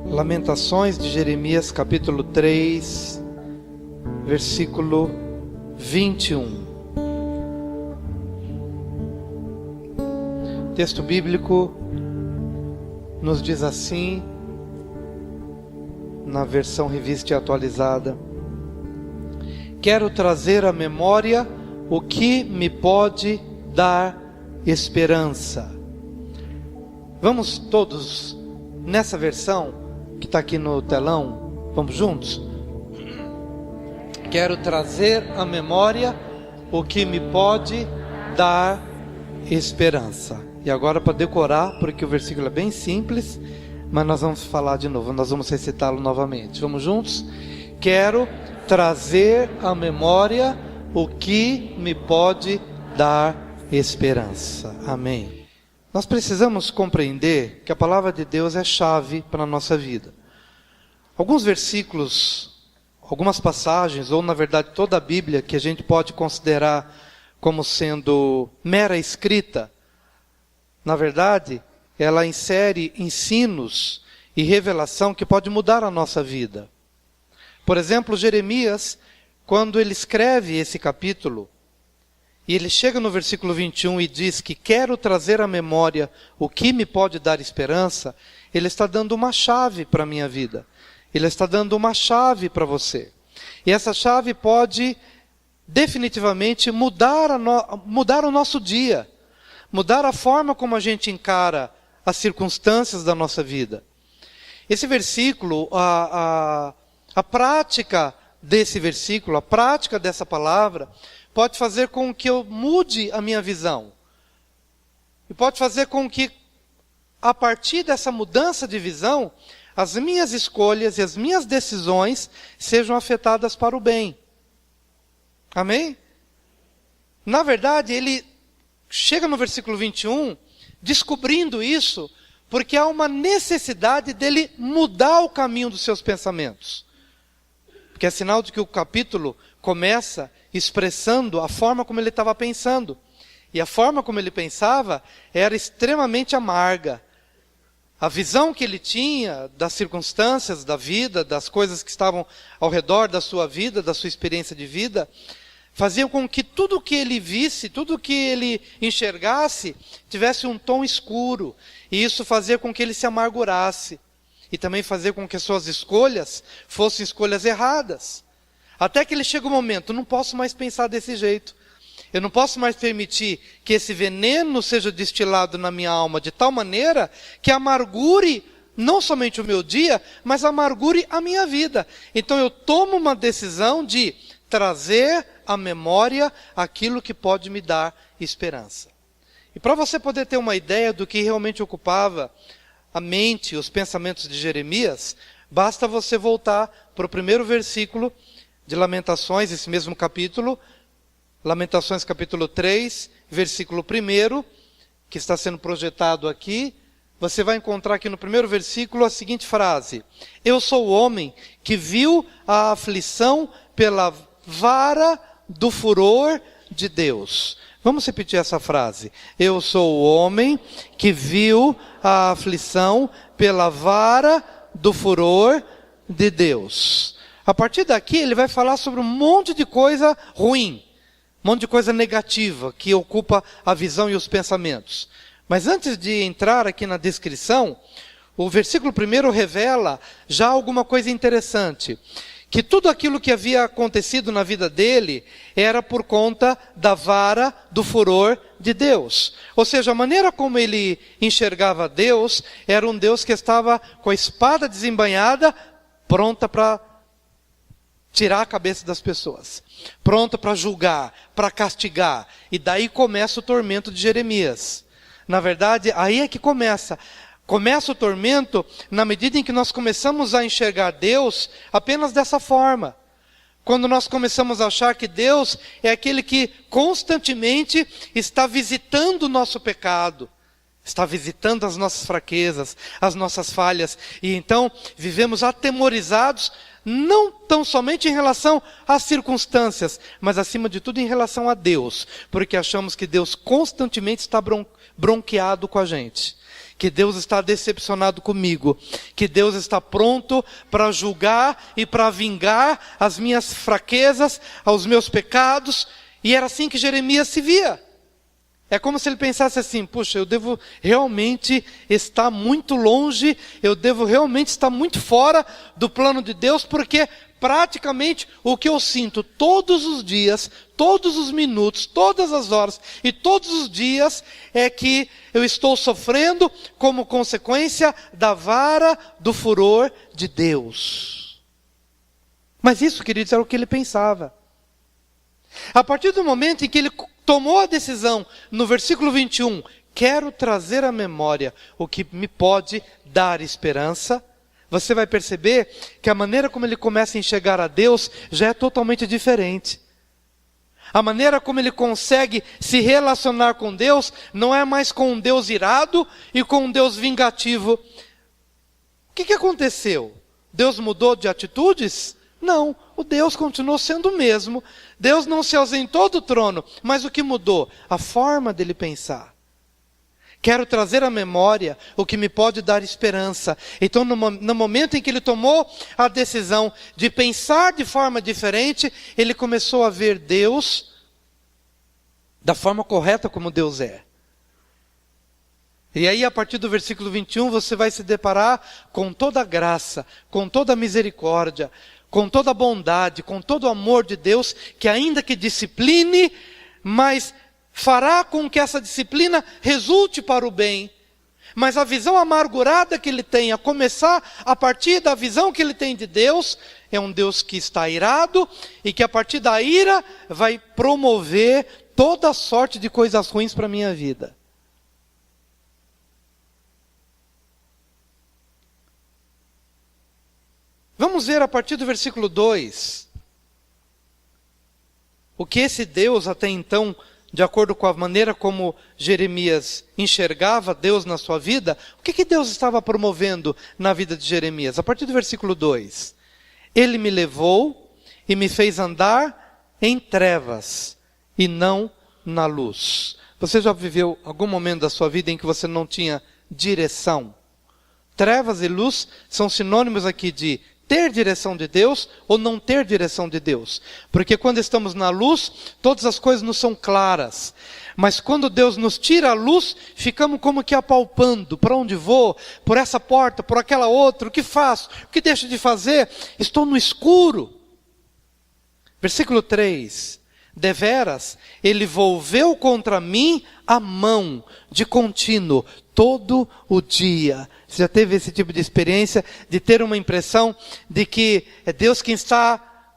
Lamentações de Jeremias, capítulo 3, versículo 21. O texto bíblico nos diz assim, na versão revista e atualizada: quero trazer à memória o que me pode dar esperança. Vamos todos nessa versão que está aqui no telão, vamos juntos? Quero trazer à memória o que me pode dar esperança. E agora para decorar, porque o versículo é bem simples, mas nós vamos falar de novo, nós vamos recitá-lo novamente. Vamos juntos? Quero trazer à memória o que me pode dar esperança. Amém. Nós precisamos compreender que a palavra de Deus é chave para a nossa vida. Alguns versículos, algumas passagens, ou na verdade toda a Bíblia, que a gente pode considerar como sendo mera escrita, na verdade, ela insere ensinos e revelação que pode mudar a nossa vida. Por exemplo, Jeremias, quando ele escreve esse capítulo, e ele chega no versículo 21 e diz que quero trazer à memória o que me pode dar esperança, ele está dando uma chave para a minha vida. Ele está dando uma chave para você. E essa chave pode definitivamente mudar o nosso dia. Mudar a forma como a gente encara as circunstâncias da nossa vida. Esse versículo, a prática desse versículo, a prática dessa palavra, pode fazer com que eu mude a minha visão. E pode fazer com que, a partir dessa mudança de visão, as minhas escolhas e as minhas decisões sejam afetadas para o bem. Amém? Na verdade, ele chega no versículo 21, descobrindo isso, porque há uma necessidade dele mudar o caminho dos seus pensamentos. Porque é sinal de que o capítulo começa expressando a forma como ele estava pensando. E a forma como ele pensava era extremamente amarga. A visão que ele tinha das circunstâncias da vida, das coisas que estavam ao redor da sua vida, da sua experiência de vida, fazia com que tudo que ele visse, tudo que ele enxergasse, tivesse um tom escuro. E isso fazia com que ele se amargurasse. E também fazia com que as suas escolhas fossem escolhas erradas. Até que ele chega o momento, não posso mais pensar desse jeito. Eu não posso mais permitir que esse veneno seja destilado na minha alma de tal maneira que amargure não somente o meu dia, mas amargure a minha vida. Então eu tomo uma decisão de trazer à memória aquilo que pode me dar esperança. E para você poder ter uma ideia do que realmente ocupava a mente, os pensamentos de Jeremias, basta você voltar para o primeiro versículo de Lamentações, esse mesmo capítulo, Lamentações capítulo 3, versículo 1, que está sendo projetado aqui. Você vai encontrar aqui no primeiro versículo a seguinte frase: eu sou o homem que viu a aflição pela vara do furor de Deus. Vamos repetir essa frase. Eu sou o homem que viu a aflição pela vara do furor de Deus. A partir daqui ele vai falar sobre um monte de coisa ruim, um monte de coisa negativa que ocupa a visão e os pensamentos. Mas antes de entrar aqui na descrição, o versículo 1 revela já alguma coisa interessante. Que tudo aquilo que havia acontecido na vida dele era por conta da vara do furor de Deus. Ou seja, a maneira como ele enxergava Deus era um Deus que estava com a espada desembainhada, pronta para tirar a cabeça das pessoas, pronta para julgar, para castigar. E daí começa o tormento de Jeremias. Na verdade, aí é que começa o tormento na medida em que nós começamos a enxergar Deus apenas dessa forma. Quando nós começamos a achar que Deus é aquele que constantemente está visitando o nosso pecado, está visitando as nossas fraquezas, as nossas falhas, e então vivemos atemorizados, não tão somente em relação às circunstâncias, mas acima de tudo em relação a Deus, porque achamos que Deus constantemente está bronqueado com a gente. que Deus está decepcionado comigo, que Deus está pronto para julgar e para vingar as minhas fraquezas, os meus pecados. E era assim que Jeremias se via. É como se ele pensasse assim: puxa, eu devo realmente estar muito longe, eu devo realmente estar muito fora do plano de Deus, porque praticamente o que eu sinto todos os dias, todos os minutos, todas as horas e todos os dias é que eu estou sofrendo como consequência da vara do furor de Deus. Mas isso, queridos, era o que ele pensava. A partir do momento em que ele tomou a decisão, no versículo 21, quero trazer à memória o que me pode dar esperança, você vai perceber que a maneira como ele começa a enxergar a Deus já é totalmente diferente. A maneira como ele consegue se relacionar com Deus não é mais com um Deus irado e com um Deus vingativo. O que aconteceu? Deus mudou de atitudes? Não, o Deus continuou sendo o mesmo. Deus não se ausentou do trono, mas o que mudou? A forma dele pensar. Quero trazer à memória o que me pode dar esperança. Então, no momento em que ele tomou a decisão de pensar de forma diferente, ele começou a ver Deus da forma correta como Deus é. E aí, a partir do versículo 21, você vai se deparar com toda a graça, com toda a misericórdia, com toda a bondade, com todo o amor de Deus, que ainda que discipline, mas fará com que essa disciplina resulte para o bem. Mas a visão amargurada que ele tem, a começar a partir da visão que ele tem de Deus, é um Deus que está irado, e que a partir da ira vai promover toda sorte de coisas ruins para a minha vida. Vamos ver a partir do versículo 2, o que esse Deus até então, de acordo com a maneira como Jeremias enxergava Deus na sua vida, o que Deus estava promovendo na vida de Jeremias? A partir do versículo 2, ele me levou e me fez andar em trevas e não na luz. Você já viveu algum momento da sua vida em que você não tinha direção? Trevas e luz são sinônimos aqui de ter direção de Deus ou não ter direção de Deus. Porque quando estamos na luz, todas as coisas nos são claras. Mas quando Deus nos tira a luz, ficamos como que apalpando. Para onde vou? Por essa porta, por aquela outra. O que faço? O que deixo de fazer? Estou no escuro. Versículo 3. Deveras, ele volveu contra mim a mão de contínuo, todo o dia. Você já teve esse tipo de experiência, de ter uma impressão de que é Deus quem está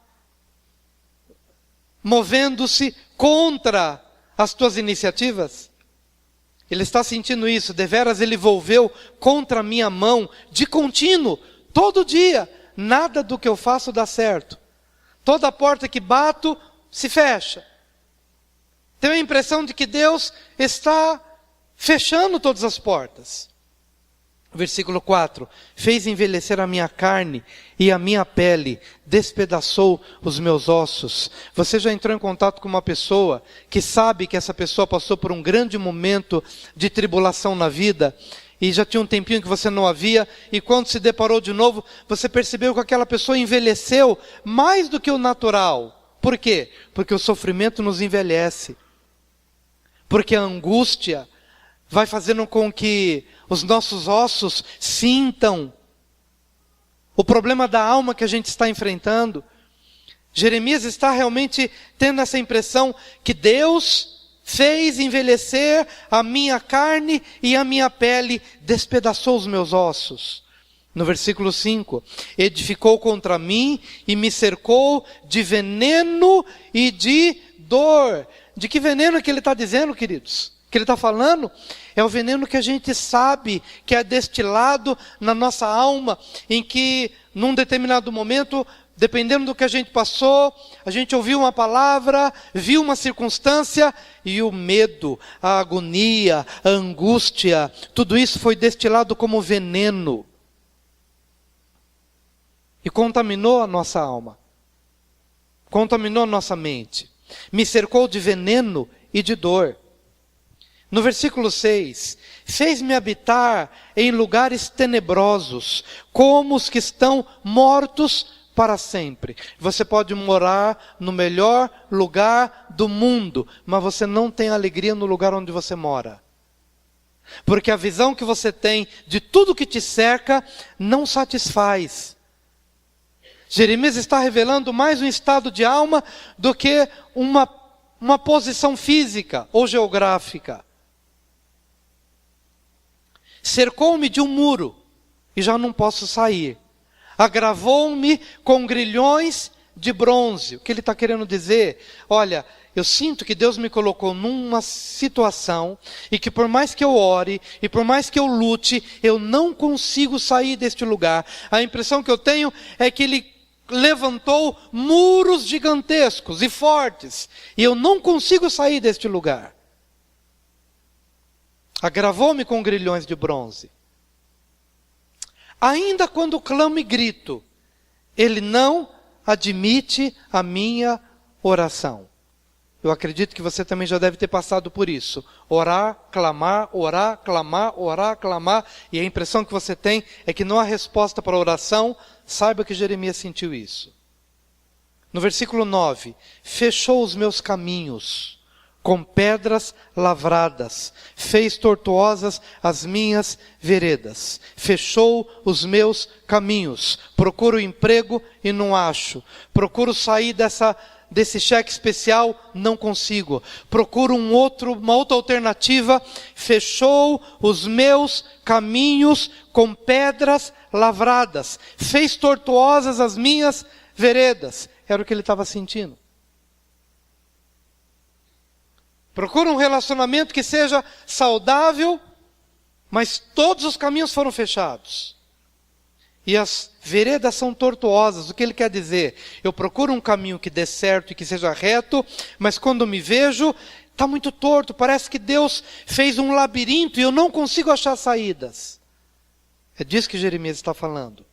movendo-se contra as tuas iniciativas? Ele está sentindo isso. Deveras, ele volveu contra a minha mão de contínuo, todo dia. Nada do que eu faço dá certo. Toda porta que bato se fecha. Tenho a impressão de que Deus está fechando todas as portas. Versículo 4. Fez envelhecer a minha carne e a minha pele, despedaçou os meus ossos. Você já entrou em contato com uma pessoa que sabe que essa pessoa passou por um grande momento de tribulação na vida, e já tinha um tempinho que você não a via, e quando se deparou de novo, você percebeu que aquela pessoa envelheceu mais do que o natural. Por quê? Porque o sofrimento nos envelhece. Porque a angústia vai fazendo com que os nossos ossos sintam o problema da alma que a gente está enfrentando. Jeremias está realmente tendo essa impressão que Deus fez envelhecer a minha carne e a minha pele, despedaçou os meus ossos. No versículo 5, edificou contra mim e me cercou de veneno e de dor. De que veneno que ele está dizendo, queridos? Que ele está falando? É o veneno que a gente sabe que é destilado na nossa alma, em que num determinado momento, dependendo do que a gente passou, a gente ouviu uma palavra, viu uma circunstância, e o medo, a agonia, a angústia, tudo isso foi destilado como veneno. E contaminou a nossa alma, contaminou a nossa mente, me cercou de veneno e de dor. No versículo 6, fez-me habitar em lugares tenebrosos, como os que estão mortos para sempre. Você pode morar no melhor lugar do mundo, mas você não tem alegria no lugar onde você mora. Porque a visão que você tem de tudo que te cerca não satisfaz. Jeremias está revelando mais um estado de alma do que uma posição física ou geográfica. Cercou-me de um muro e já não posso sair. Agravou-me com grilhões de bronze. O que ele está querendo dizer? Olha, eu sinto que Deus me colocou numa situação e que por mais que eu ore e por mais que eu lute, eu não consigo sair deste lugar. A impressão que eu tenho é que Ele levantou muros gigantescos e fortes e eu não consigo sair deste lugar. Agravou-me com grilhões de bronze. Ainda quando clamo e grito, Ele não admite a minha oração. Eu acredito que você também já deve ter passado por isso. Orar, clamar, e a impressão que você tem é que não há resposta para a oração. Saiba que Jeremias sentiu isso. No versículo 9, fechou os meus caminhos com pedras lavradas, fez tortuosas as minhas veredas, fechou os meus caminhos, procuro emprego e não acho, procuro sair desse cheque especial, não consigo, procuro uma outra alternativa, fechou os meus caminhos com pedras lavradas, fez tortuosas as minhas veredas. Era o que ele estava sentindo. Procura um relacionamento que seja saudável, mas todos os caminhos foram fechados. E as veredas são tortuosas. O que ele quer dizer? Eu procuro um caminho que dê certo e que seja reto, mas quando me vejo, está muito torto. Parece que Deus fez um labirinto e eu não consigo achar saídas. É disso que Jeremias está falando.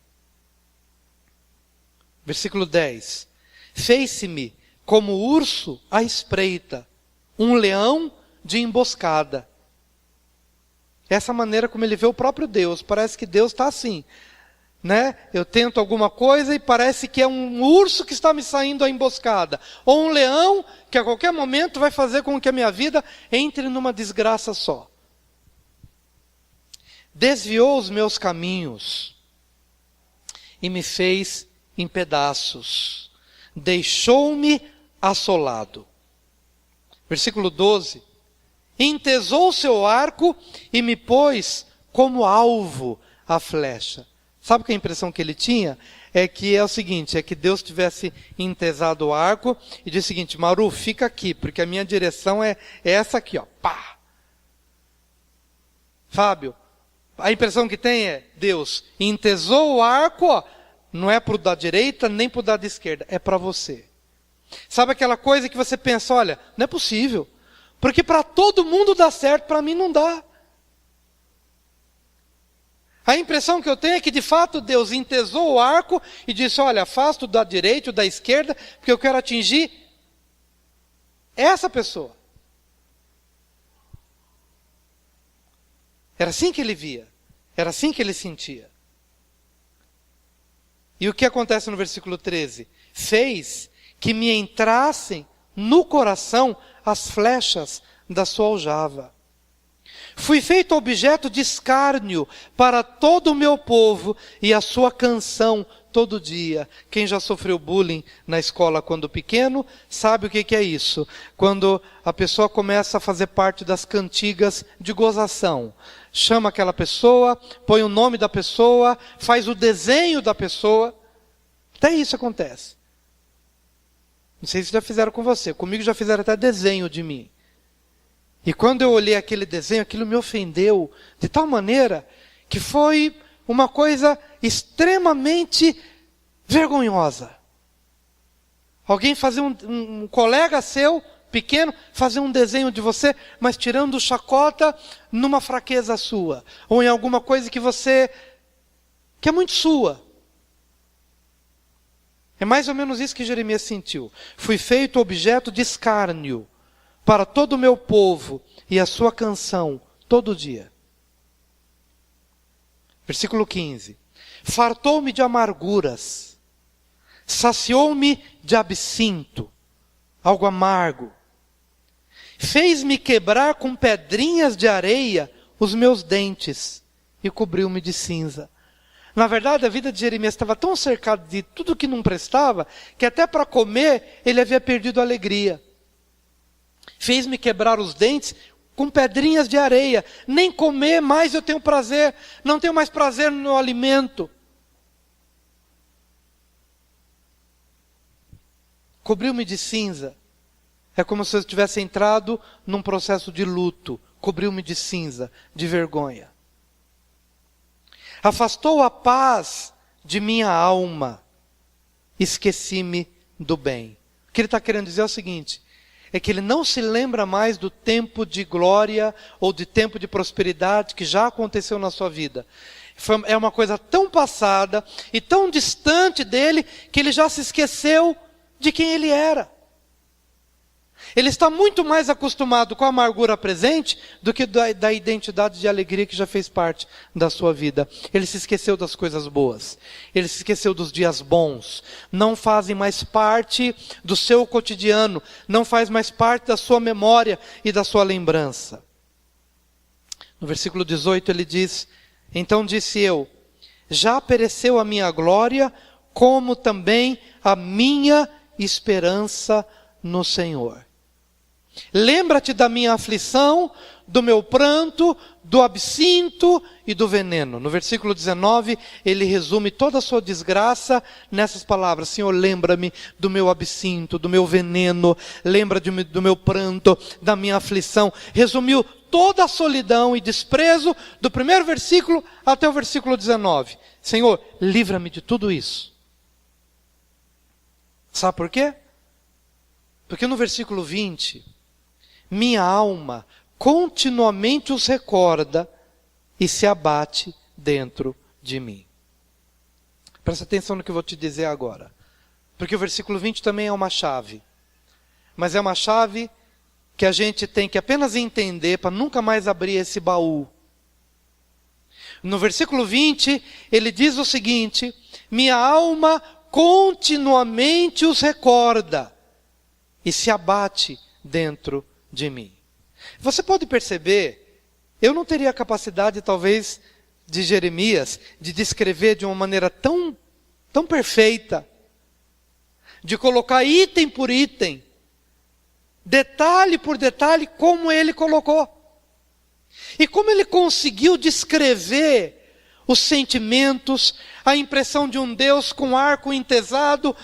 Versículo 10. Fez-se-me como urso à espreita, um leão de emboscada. Essa maneira como ele vê o próprio Deus. Parece que Deus está assim, né? Eu tento alguma coisa e parece que é um urso que está me saindo à emboscada. Ou um leão que a qualquer momento vai fazer com que a minha vida entre numa desgraça só. Desviou os meus caminhos e me fez em pedaços. Deixou-me assolado. Versículo 12. Entesou seu arco e me pôs como alvo a flecha. Sabe que a impressão que ele tinha? É que é o seguinte, é que Deus tivesse entesado o arco e disse o seguinte: Maru, fica aqui, porque a minha direção é essa aqui, ó. Pá! Fábio, a impressão que tem é, Deus entesou o arco, ó, não é para o da direita nem para o da esquerda, é para você. Sabe aquela coisa que você pensa, olha, não é possível, porque para todo mundo dá certo, para mim não dá. A impressão que eu tenho é que de fato Deus entesou o arco e disse, olha, afasta o da direita e o da esquerda, porque eu quero atingir essa pessoa. Era assim que ele via, era assim que ele sentia. E o que acontece no versículo 13? Fez que me entrassem no coração as flechas da sua aljava. Fui feito objeto de escárnio para todo o meu povo e a sua canção todo dia. Quem já sofreu bullying na escola quando pequeno, sabe o que é isso. Quando a pessoa começa a fazer parte das cantigas de gozação. Chama aquela pessoa, põe o nome da pessoa, faz o desenho da pessoa. Até isso acontece. Não sei se já fizeram com você. Comigo já fizeram até desenho de mim. E quando eu olhei aquele desenho, aquilo me ofendeu de tal maneira que foi uma coisa extremamente vergonhosa. Alguém fazer um colega seu, pequeno, fazer um desenho de você, mas tirando chacota numa fraqueza sua. Ou em alguma coisa que é muito sua. É mais ou menos isso que Jeremias sentiu. Fui feito objeto de escárnio para todo o meu povo e a sua canção todo dia. Versículo 15. Fartou-me de amarguras, saciou-me de absinto, algo amargo. Fez-me quebrar com pedrinhas de areia os meus dentes e cobriu-me de cinza. Na verdade, a vida de Jeremias estava tão cercada de tudo que não prestava, que até para comer ele havia perdido a alegria. Fez-me quebrar os dentes com pedrinhas de areia. Nem comer mais eu tenho prazer. Não tenho mais prazer no alimento. Cobriu-me de cinza. É como se eu tivesse entrado num processo de luto. Cobriu-me de cinza, de vergonha. Afastou a paz de minha alma. Esqueci-me do bem. O que ele está querendo dizer é o seguinte: é que ele não se lembra mais do tempo de glória ou de tempo de prosperidade que já aconteceu na sua vida. É uma coisa tão passada e tão distante dele que ele já se esqueceu de quem ele era. Ele está muito mais acostumado com a amargura presente do que da identidade de alegria que já fez parte da sua vida. Ele se esqueceu das coisas boas. Ele se esqueceu dos dias bons. Não fazem mais parte do seu cotidiano. Não faz mais parte da sua memória e da sua lembrança. No versículo 18 ele diz: então disse eu, já pereceu a minha glória, como também a minha esperança no Senhor. Lembra-te da minha aflição, do meu pranto, do absinto e do veneno. No versículo 19, ele resume toda a sua desgraça nessas palavras: Senhor, lembra-me do meu absinto, do meu veneno, lembra-me do meu pranto, da minha aflição. Resumiu toda a solidão e desprezo do primeiro versículo até o versículo 19. Senhor, livra-me de tudo isso. Sabe por quê? Porque no versículo 20... minha alma continuamente os recorda e se abate dentro de mim. Presta atenção no que eu vou te dizer agora. Porque o versículo 20 também é uma chave. Mas é uma chave que a gente tem que apenas entender para nunca mais abrir esse baú. No versículo 20, ele diz o seguinte: minha alma continuamente os recorda e se abate dentro de mim. Você pode perceber, eu não teria a capacidade talvez de Jeremias de descrever de uma maneira tão perfeita, de colocar item por item, detalhe por detalhe, como ele colocou. E como ele conseguiu descrever os sentimentos, a impressão de um Deus com arco entesado,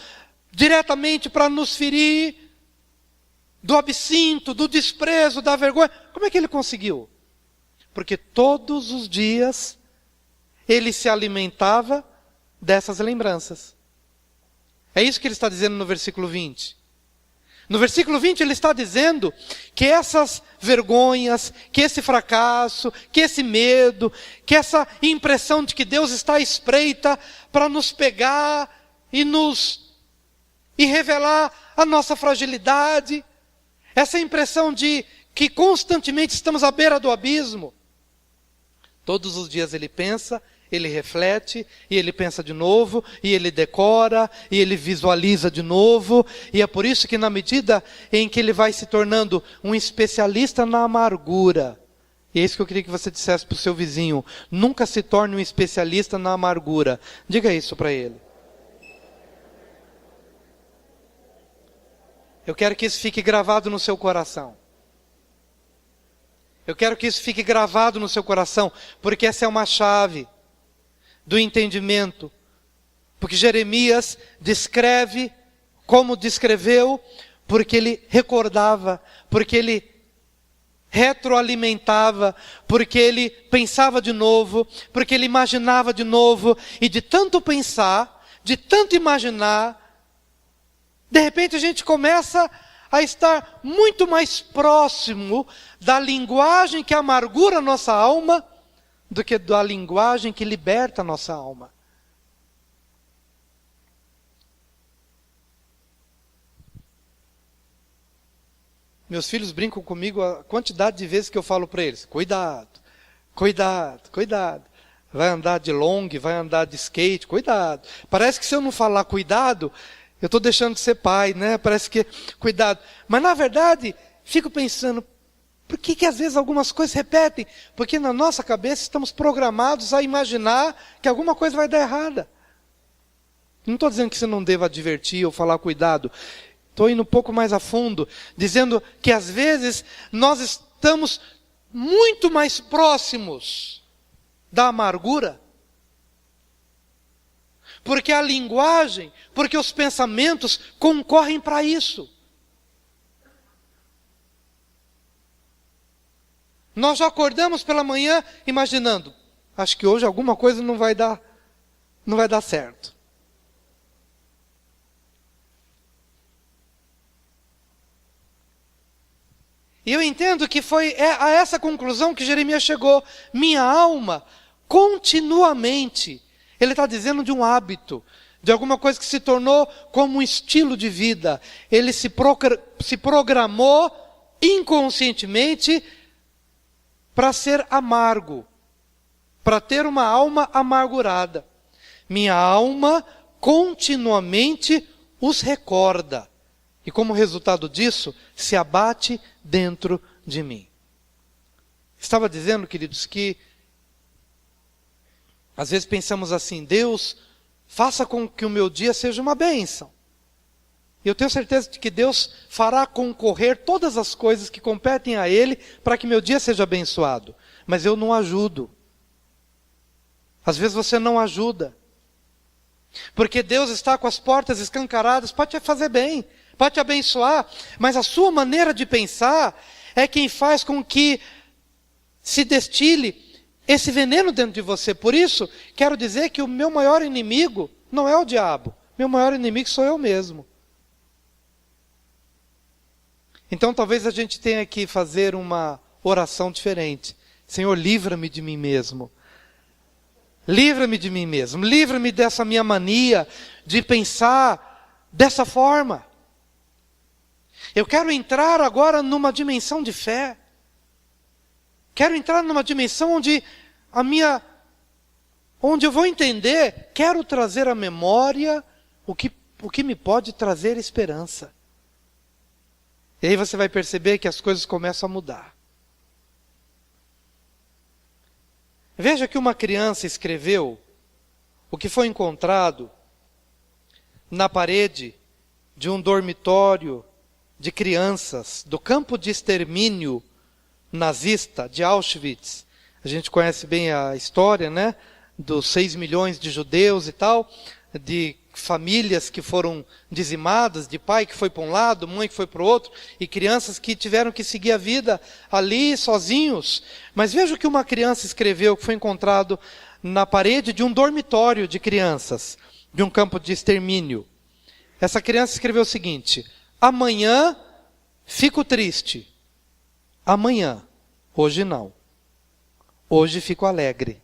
diretamente para nos ferir, do absinto, do desprezo, da vergonha. Como é que ele conseguiu? Porque todos os dias ele se alimentava dessas lembranças. É isso que ele está dizendo no versículo 20. No versículo 20 ele está dizendo que essas vergonhas, que esse fracasso, que esse medo, que essa impressão de que Deus está à espreita para nos pegar e revelar a nossa fragilidade, essa impressão de que constantemente estamos à beira do abismo. Todos os dias ele pensa, ele reflete, e ele pensa de novo, e ele decora, e ele visualiza de novo. E é por isso que na medida em que ele vai se tornando um especialista na amargura, e é isso que eu queria que você dissesse para o seu vizinho: nunca se torne um especialista na amargura. Diga isso para ele. Eu quero que isso fique gravado no seu coração. Eu quero que isso fique gravado no seu coração, porque essa é uma chave do entendimento. Porque Jeremias descreve como descreveu, porque ele recordava, porque ele retroalimentava, porque ele pensava de novo, porque ele imaginava de novo, e de tanto pensar, de tanto imaginar, de repente a gente começa a estar muito mais próximo da linguagem que amargura a nossa alma do que da linguagem que liberta a nossa alma. Meus filhos brincam comigo a quantidade de vezes que eu falo para eles: cuidado, cuidado, cuidado. Vai andar de long, vai andar de skate, cuidado. Parece que se eu não falar cuidado, eu estou deixando de ser pai, né? Parece que, cuidado. Mas na verdade, fico pensando, por que às vezes algumas coisas repetem? Porque na nossa cabeça estamos programados a imaginar que alguma coisa vai dar errada. Não estou dizendo que você não deva advertir ou falar cuidado. Estou indo um pouco mais a fundo, dizendo que às vezes nós estamos muito mais próximos da amargura, porque a linguagem, porque os pensamentos concorrem para isso. Nós já acordamos pela manhã imaginando, acho que hoje alguma coisa não vai dar certo. E eu entendo que foi a essa conclusão que Jeremias chegou. Minha alma, continuamente, ele está dizendo de um hábito, de alguma coisa que se tornou como um estilo de vida. Ele se programou inconscientemente para ser amargo, para ter uma alma amargurada. Minha alma continuamente os recorda. E como resultado disso, se abate dentro de mim. Estava dizendo, queridos, que às vezes pensamos assim: Deus, faça com que o meu dia seja uma bênção. E eu tenho certeza de que Deus fará concorrer todas as coisas que competem a Ele para que meu dia seja abençoado. Mas eu não ajudo. Às vezes você não ajuda. Porque Deus está com as portas escancaradas para te fazer bem, para te abençoar, mas a sua maneira de pensar é quem faz com que se destile esse veneno dentro de você. Por isso, quero dizer que o meu maior inimigo não é o diabo, meu maior inimigo sou eu mesmo. Então talvez a gente tenha que fazer uma oração diferente. Senhor, livra-me de mim mesmo. Livra-me de mim mesmo, livra-me dessa minha mania de pensar dessa forma. Eu quero entrar agora numa dimensão de fé. Quero entrar numa dimensão onde eu vou entender, quero trazer à memória o que me pode trazer esperança. E aí você vai perceber que as coisas começam a mudar. Veja que uma criança escreveu o que foi encontrado na parede de um dormitório de crianças do campo de extermínio nazista de Auschwitz. A gente conhece bem a história, né? Dos 6 milhões de judeus e tal, de famílias que foram dizimadas, de pai que foi para um lado, mãe que foi para o outro, e crianças que tiveram que seguir a vida ali sozinhos. Mas veja o que uma criança escreveu, que foi encontrado na parede de um dormitório de crianças, de um campo de extermínio. Essa criança escreveu o seguinte: amanhã fico triste. Amanhã, hoje não. Hoje fico alegre.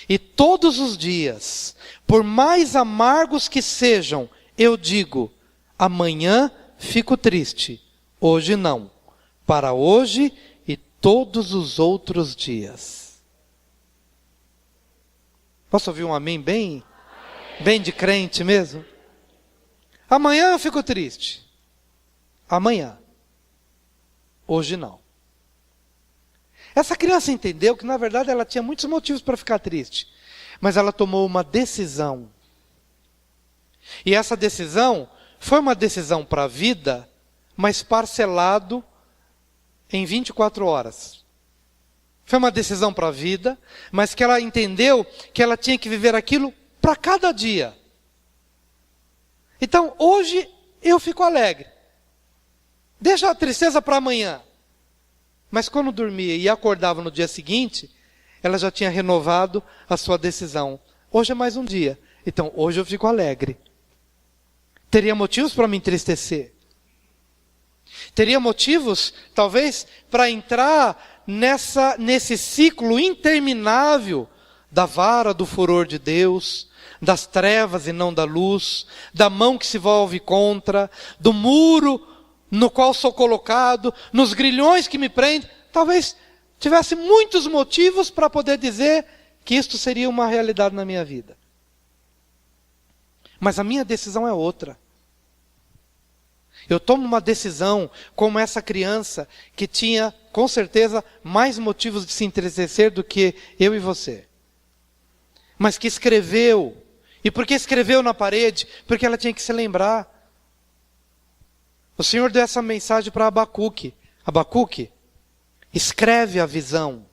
E todos os dias, por mais amargos que sejam, eu digo: amanhã fico triste, hoje não. Para hoje e todos os outros dias. Posso ouvir um amém bem de crente mesmo? Amanhã eu fico triste. Amanhã. Hoje não. Essa criança entendeu que, na verdade, ela tinha muitos motivos para ficar triste. Mas ela tomou uma decisão. E essa decisão foi uma decisão para a vida, mas parcelado em 24 horas. Foi uma decisão para a vida, mas que ela entendeu que ela tinha que viver aquilo para cada dia. Então, hoje eu fico alegre. Deixa a tristeza para amanhã. Mas quando dormia e acordava no dia seguinte, ela já tinha renovado a sua decisão. Hoje é mais um dia, então hoje eu fico alegre. Teria motivos para me entristecer. Teria motivos, talvez, para entrar nesse ciclo interminável da vara do furor de Deus, das trevas e não da luz, da mão que se volve contra, do muro no qual sou colocado, nos grilhões que me prendem, talvez tivesse muitos motivos para poder dizer que isto seria uma realidade na minha vida. Mas a minha decisão é outra. Eu tomo uma decisão como essa criança que tinha, com certeza, mais motivos de se entristecer do que eu e você. Mas que escreveu. E por que escreveu na parede? Porque ela tinha que se lembrar. O Senhor deu essa mensagem para Abacuque. Abacuque, escreve a visão.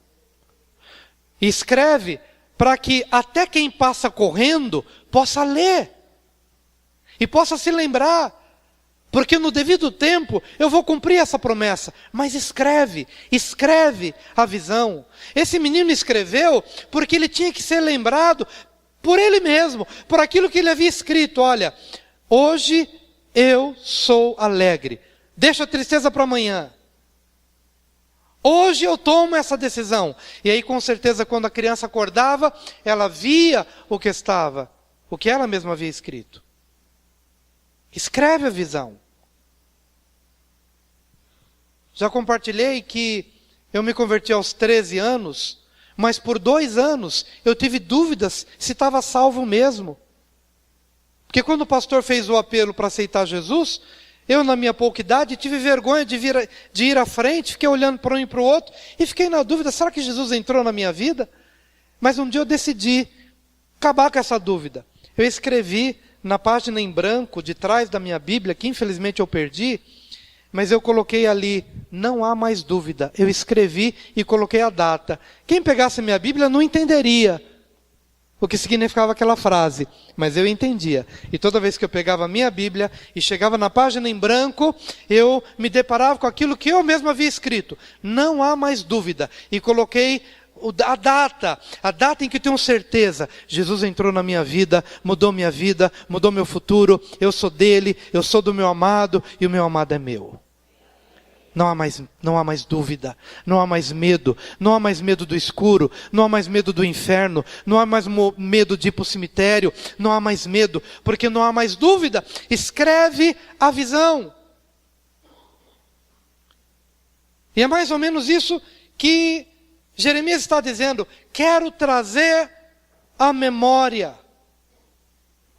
E escreve para que até quem passa correndo possa ler. E possa se lembrar. Porque no devido tempo eu vou cumprir essa promessa. Mas escreve a visão. Esse menino escreveu porque ele tinha que ser lembrado por ele mesmo, por aquilo que ele havia escrito. Olha, hoje eu sou alegre. Deixa a tristeza para amanhã. Hoje eu tomo essa decisão. E aí com certeza quando a criança acordava, ela via o que ela mesma havia escrito. Escreve a visão. Já compartilhei que eu me converti aos 13 anos, mas por 2 anos eu tive dúvidas se estava salvo mesmo. Porque quando o pastor fez o apelo para aceitar Jesus, eu na minha pouca idade tive vergonha de ir à frente, fiquei olhando para um e para o outro, e fiquei na dúvida, será que Jesus entrou na minha vida? Mas um dia eu decidi acabar com essa dúvida. Eu escrevi na página em branco de trás da minha Bíblia, que infelizmente eu perdi, mas eu coloquei ali, não há mais dúvida. Eu escrevi e coloquei a data. Quem pegasse a minha Bíblia não entenderia o que significava aquela frase, mas eu entendia. E toda vez que eu pegava a minha Bíblia e chegava na página em branco, eu me deparava com aquilo que eu mesmo havia escrito. Não há mais dúvida. E coloquei a data em que tenho certeza, Jesus entrou na minha vida, mudou meu futuro, eu sou dele, eu sou do meu amado e o meu amado é meu. Não há mais dúvida, não há mais medo do escuro, não há mais medo do inferno, não há mais medo de ir para o cemitério, não há mais medo, porque não há mais dúvida. Escreve a visão. E é mais ou menos isso que Jeremias está dizendo, quero trazer à memória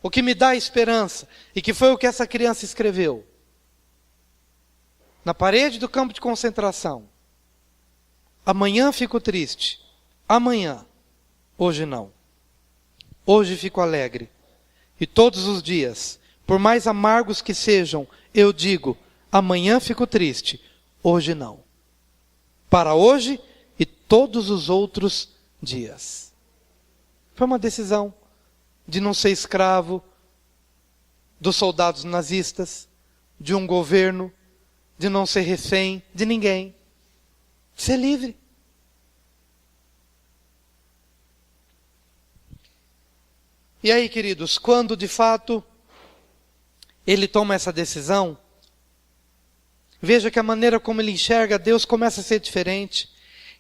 o que me dá esperança, e que foi o que essa criança escreveu. Na parede do campo de concentração. Amanhã fico triste, amanhã, hoje não. Hoje fico alegre. E todos os dias, por mais amargos que sejam, eu digo, amanhã fico triste, hoje não. Para hoje e todos os outros dias. Foi uma decisão de não ser escravo dos soldados nazistas, de um governo, de não ser refém de ninguém. Ser livre. E aí, queridos, quando de fato ele toma essa decisão, veja que a maneira como ele enxerga Deus começa a ser diferente.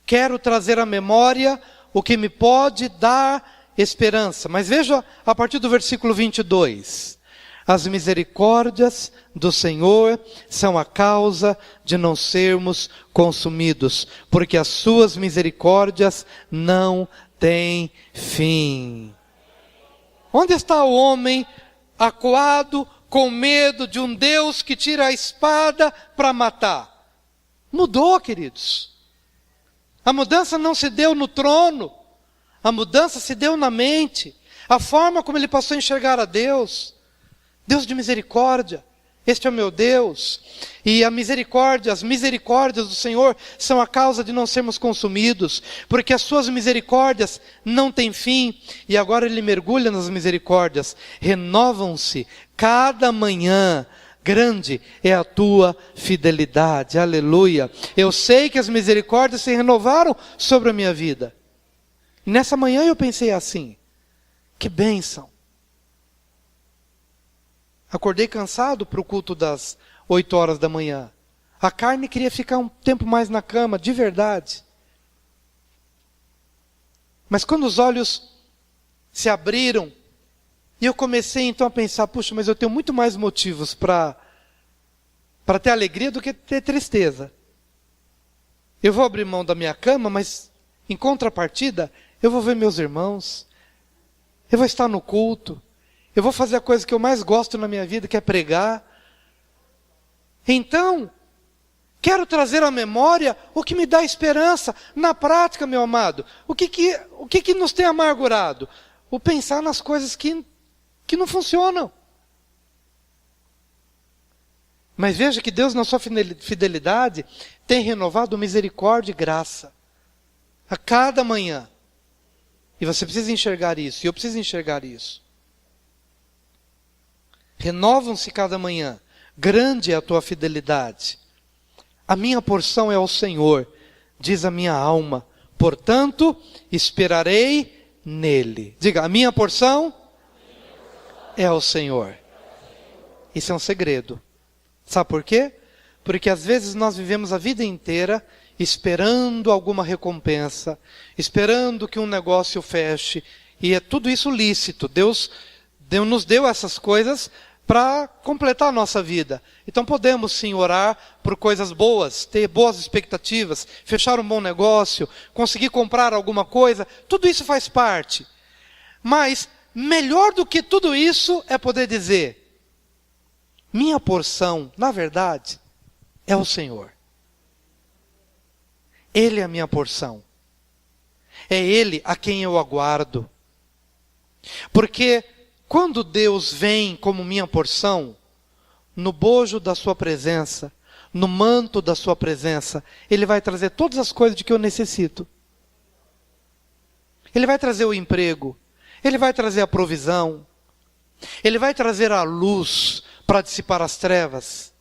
Quero trazer à memória o que me pode dar esperança. Mas veja a partir do versículo 22. As misericórdias do Senhor são a causa de não sermos consumidos, porque as suas misericórdias não têm fim. Onde está o homem acuado, com medo de um Deus que tira a espada para matar? Mudou, queridos. A mudança não se deu no trono, a mudança se deu na mente, a forma como ele passou a enxergar a Deus. Deus de misericórdia, este é o meu Deus. E as misericórdias do Senhor são a causa de não sermos consumidos, porque as suas misericórdias não têm fim. E agora ele mergulha nas misericórdias, renovam-se cada manhã. Grande é a tua fidelidade, aleluia. Eu sei que as misericórdias se renovaram sobre a minha vida. E nessa manhã eu pensei assim, que bênção. Acordei cansado para o culto das 8 horas da manhã. A carne queria ficar um tempo mais na cama, de verdade. Mas quando os olhos se abriram, e eu comecei então a pensar, puxa, mas eu tenho muito mais motivos para para ter alegria do que ter tristeza. Eu vou abrir mão da minha cama, mas em contrapartida, eu vou ver meus irmãos, eu vou estar no culto, eu vou fazer a coisa que eu mais gosto na minha vida, que é pregar. Então, quero trazer à memória o que me dá esperança. Na prática, meu amado, o que nos tem amargurado? O pensar nas coisas que não funcionam. Mas veja que Deus, na sua fidelidade, tem renovado misericórdia e graça a cada manhã. E você precisa enxergar isso, e eu preciso enxergar isso. Renovam-se cada manhã. Grande é a tua fidelidade. A minha porção é o Senhor, diz a minha alma. Portanto, esperarei nele. Diga, a minha porção é o Senhor. Isso é um segredo. Sabe por quê? Porque às vezes nós vivemos a vida inteira esperando alguma recompensa, esperando que um negócio feche, e é tudo isso lícito. Deus nos deu essas coisas para completar a nossa vida. Então podemos sim orar por coisas boas, ter boas expectativas, fechar um bom negócio, conseguir comprar alguma coisa, tudo isso faz parte. Mas melhor do que tudo isso é poder dizer, minha porção, na verdade, é o Senhor. Ele é a minha porção. É Ele a quem eu aguardo. Porque quando Deus vem como minha porção, no bojo da sua presença, no manto da sua presença, Ele vai trazer todas as coisas de que eu necessito. Ele vai trazer o emprego, Ele vai trazer a provisão, Ele vai trazer a luz para dissipar as trevas.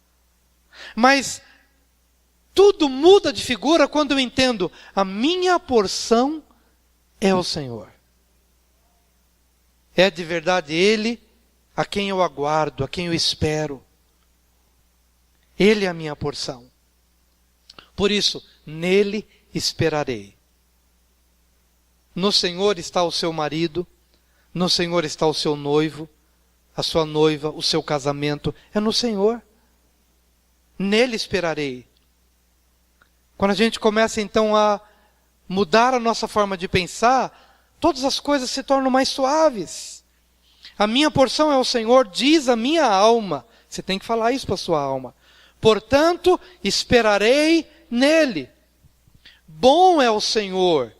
Mas tudo muda de figura quando eu entendo, a minha porção é o Senhor. É de verdade Ele a quem eu aguardo, a quem eu espero. Ele é a minha porção. Por isso, nele esperarei. No Senhor está o seu marido, no Senhor está o seu noivo, a sua noiva, o seu casamento, é no Senhor. Nele esperarei. Quando a gente começa então a mudar a nossa forma de pensar, todas as coisas se tornam mais suaves. A minha porção é o Senhor, diz a minha alma. Você tem que falar isso para a sua alma. Portanto, esperarei nele. Bom é o Senhor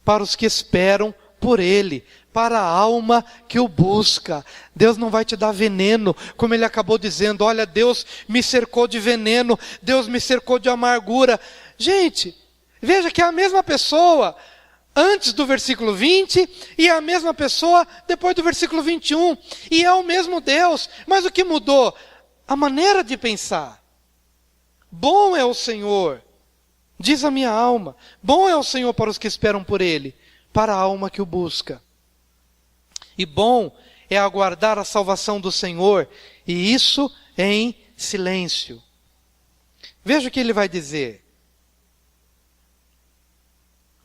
para os que esperam por Ele, para a alma que o busca. Deus não vai te dar veneno, como ele acabou dizendo, olha, Deus me cercou de veneno, Deus me cercou de amargura. Gente, veja que é a mesma pessoa antes do versículo 20 e é a mesma pessoa depois do versículo 21. E é o mesmo Deus, mas o que mudou? A maneira de pensar. Bom é o Senhor, diz a minha alma, bom é o Senhor para os que esperam por Ele, para a alma que o busca. E bom é aguardar a salvação do Senhor, e isso em silêncio. Veja o que ele vai dizer.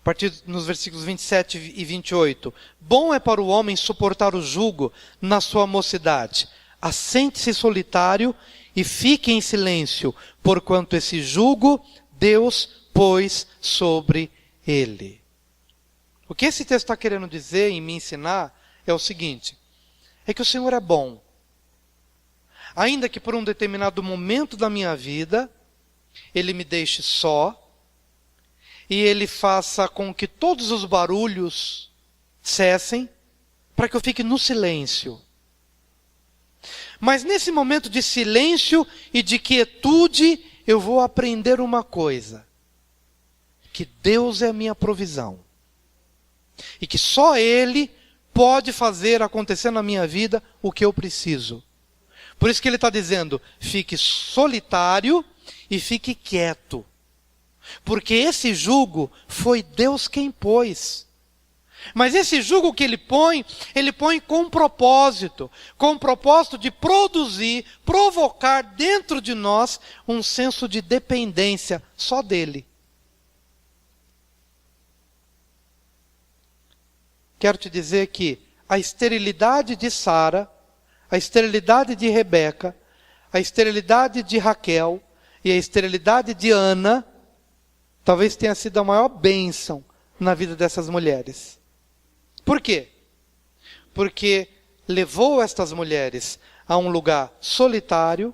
A partir nos versículos 27 e 28. Bom é para o homem suportar o jugo na sua mocidade. Assente-se solitário e fique em silêncio, porquanto esse jugo Deus pôs sobre ele. O que esse texto está querendo dizer e me ensinar é o seguinte, é que o Senhor é bom. Ainda que por um determinado momento da minha vida, Ele me deixe só, e Ele faça com que todos os barulhos cessem, para que eu fique no silêncio. Mas nesse momento de silêncio e de quietude, eu vou aprender uma coisa, que Deus é a minha provisão, e que só Ele pode fazer acontecer na minha vida o que eu preciso. Por isso que ele está dizendo, fique solitário e fique quieto. Porque esse jugo foi Deus quem pôs. Mas esse jugo que ele põe com um propósito de produzir, provocar dentro de nós um senso de dependência só dele. Quero te dizer que a esterilidade de Sara, a esterilidade de Rebeca, a esterilidade de Raquel, E a esterilidade de Ana talvez tenha sido a maior bênção na vida dessas mulheres. Por quê? Porque levou estas mulheres a um lugar solitário,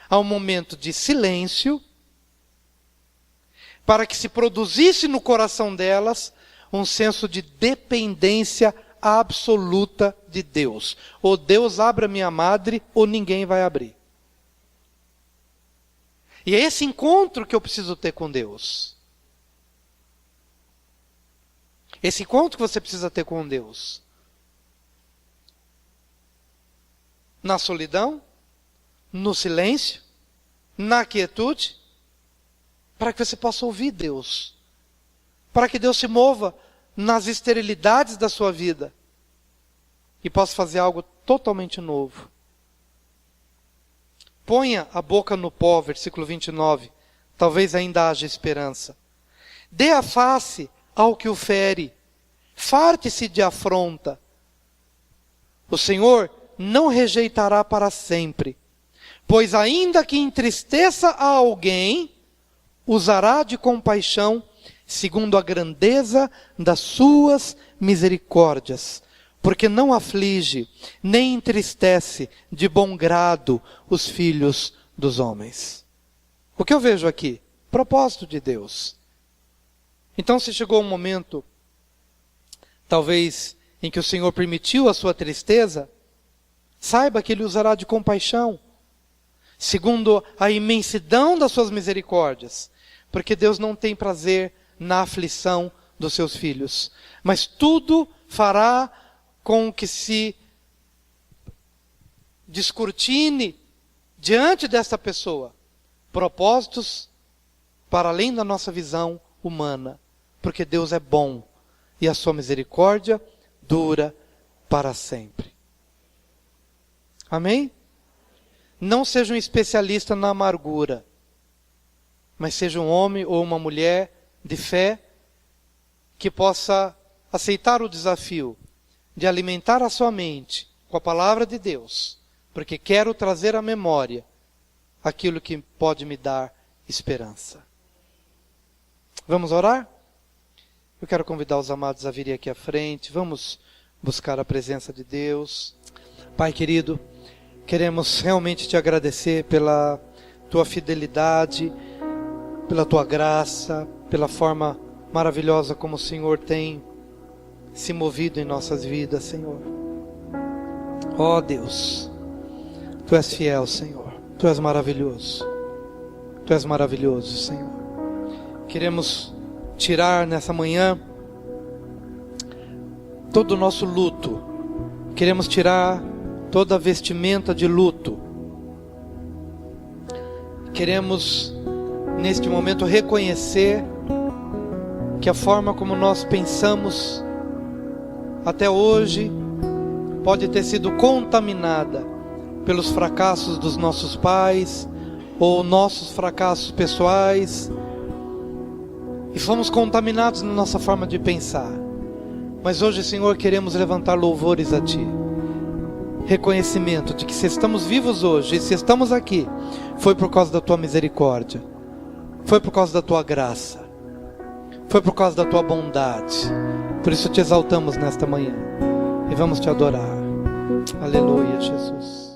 a um momento de silêncio, para que se produzisse no coração delas um senso de dependência absoluta de Deus. Ou Deus abre a minha madre, ou ninguém vai abrir. E é esse encontro que eu preciso ter com Deus. Esse encontro que você precisa ter com Deus. Na solidão, no silêncio, na quietude, para que você possa ouvir Deus. Para que Deus se mova nas esterilidades da sua vida e possa fazer algo totalmente novo. Ponha a boca no pó, versículo 29, talvez ainda haja esperança. Dê a face ao que o fere, farte-se de afronta. O Senhor não rejeitará para sempre, pois ainda que entristeça a alguém, usará de compaixão segundo a grandeza das suas misericórdias, porque não aflige, nem entristece de bom grado os filhos dos homens. O que eu vejo aqui? Propósito de Deus. Então, se chegou um momento, talvez, em que o Senhor permitiu a sua tristeza, saiba que Ele usará de compaixão, segundo a imensidão das suas misericórdias, porque Deus não tem prazer na aflição dos seus filhos, mas tudo fará com que se descortine diante desta pessoa propósitos para além da nossa visão humana, porque Deus é bom e a sua misericórdia dura para sempre. Amém? Não seja um especialista na amargura, mas seja um homem ou uma mulher de fé que possa aceitar o desafio de alimentar a sua mente com a palavra de Deus, porque quero trazer à memória aquilo que pode me dar esperança. Vamos orar? Eu quero convidar os amados a virem aqui à frente. Vamos buscar a presença de Deus. Pai querido, queremos realmente te agradecer pela tua fidelidade, pela tua graça, pela forma maravilhosa como o Senhor tem se movido em nossas vidas, Senhor. Ó Deus, Tu és fiel, Senhor. Tu és maravilhoso. Tu és maravilhoso, Senhor. Queremos tirar nessa manhã todo o nosso luto. Queremos tirar toda a vestimenta de luto. Queremos, neste momento, reconhecer que a forma como nós pensamos até hoje pode ter sido contaminada pelos fracassos dos nossos pais ou nossos fracassos pessoais, e fomos contaminados na nossa forma de pensar. Mas hoje, Senhor, queremos levantar louvores a Ti, reconhecimento de que se estamos vivos hoje e se estamos aqui, foi por causa da Tua misericórdia, foi por causa da Tua graça, foi por causa da Tua bondade. Por isso te exaltamos nesta manhã e vamos te adorar. Aleluia, Jesus.